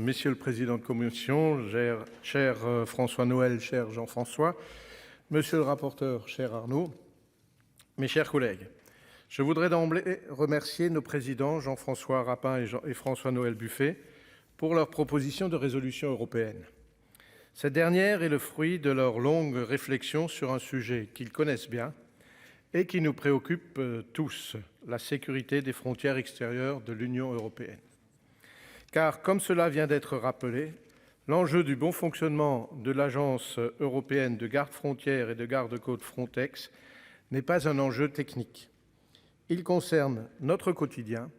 Messieurs le Président de Commission, cher François-Noël, cher Jean-François, Monsieur le rapporteur, cher Arnaud, mes chers collègues, je voudrais d'emblée remercier nos présidents Jean-François Rapin et François-Noël Buffet pour leur proposition de résolution européenne. Cette dernière est le fruit de leur longue réflexion sur un sujet qu'ils connaissent bien et qui nous préoccupe tous, la sécurité des frontières extérieures de l'Union européenne. Car, comme cela vient d'être rappelé, l'enjeu du bon fonctionnement de l'Agence européenne de garde-frontières et de garde-côtes Frontex n'est pas un enjeu technique. Il concerne notre quotidien,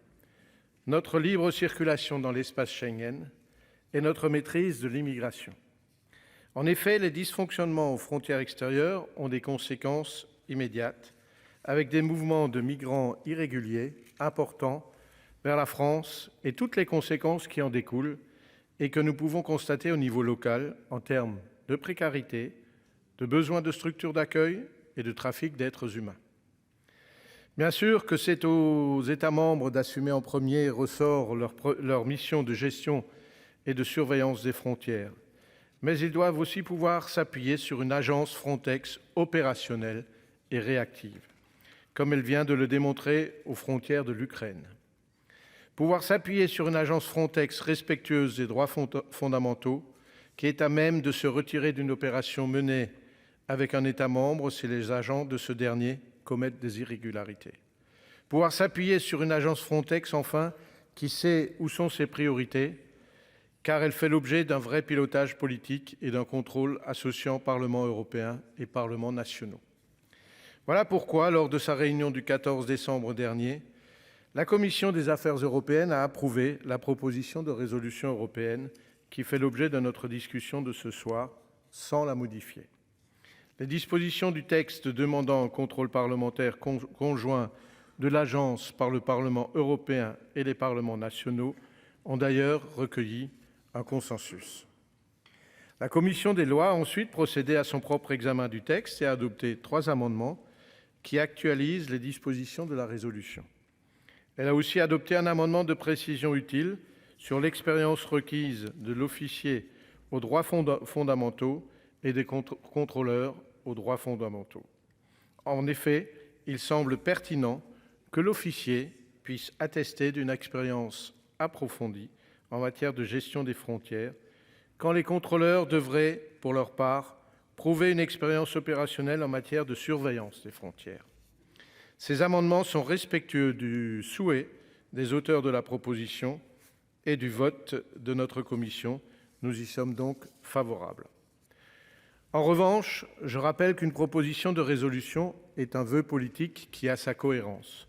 notre libre circulation dans l'espace Schengen et notre maîtrise de l'immigration. En effet, les dysfonctionnements aux frontières extérieures ont des conséquences immédiates, avec des mouvements de migrants irréguliers importants vers la France et toutes les conséquences qui en découlent et que nous pouvons constater au niveau local en termes de précarité, de besoin de structures d'accueil et de trafic d'êtres humains. Bien sûr que c'est aux États membres d'assumer en premier ressort leur mission de gestion et de surveillance des frontières, mais ils doivent aussi pouvoir s'appuyer sur une agence Frontex opérationnelle et réactive, comme elle vient de le démontrer aux frontières de l'Ukraine. Pouvoir s'appuyer sur une agence Frontex respectueuse des droits fondamentaux, qui est à même de se retirer d'une opération menée avec un État membre si les agents de ce dernier commettent des irrégularités. Pouvoir s'appuyer sur une agence Frontex, enfin, qui sait où sont ses priorités, car elle fait l'objet d'un vrai pilotage politique et d'un contrôle associant Parlement européen et Parlements nationaux. Voilà pourquoi, lors de sa réunion du 14 décembre dernier, la Commission des affaires européennes a approuvé la proposition de résolution européenne qui fait l'objet de notre discussion de ce soir, sans la modifier. Les dispositions du texte demandant un contrôle parlementaire conjoint de l'agence par le Parlement européen et les parlements nationaux ont d'ailleurs recueilli un consensus. La Commission des lois a ensuite procédé à son propre examen du texte et a adopté 3 amendements qui actualisent les dispositions de la résolution. Elle a aussi adopté un amendement de précision utile sur l'expérience requise de l'officier aux droits fondamentaux et des contrôleurs aux droits fondamentaux. En effet, il semble pertinent que l'officier puisse attester d'une expérience approfondie en matière de gestion des frontières, quand les contrôleurs devraient, pour leur part, prouver une expérience opérationnelle en matière de surveillance des frontières. Ces amendements sont respectueux du souhait des auteurs de la proposition et du vote de notre commission. Nous y sommes donc favorables. En revanche, je rappelle qu'une proposition de résolution est un vœu politique qui a sa cohérence,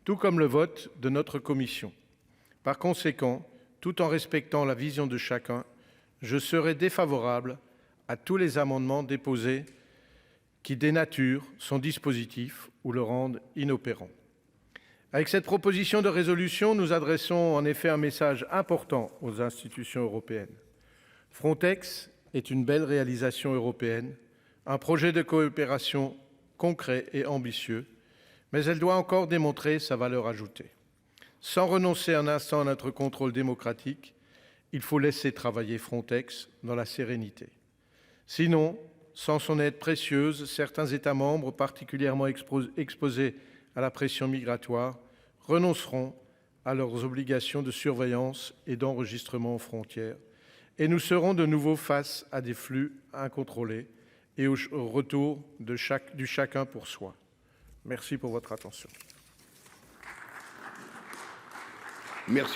tout comme le vote de notre commission. Par conséquent, tout en respectant la vision de chacun, je serai défavorable à tous les amendements déposés qui dénaturent son dispositif ou le rendent inopérant. Avec cette proposition de résolution, nous adressons en effet un message important aux institutions européennes. Frontex est une belle réalisation européenne, un projet de coopération concret et ambitieux, mais elle doit encore démontrer sa valeur ajoutée. Sans renoncer un instant à notre contrôle démocratique, il faut laisser travailler Frontex dans la sérénité. Sinon, sans son aide précieuse, certains États membres, particulièrement exposés à la pression migratoire, renonceront à leurs obligations de surveillance et d'enregistrement aux frontières, et nous serons de nouveau face à des flux incontrôlés et au retour du chacun pour soi. Merci pour votre attention. Merci.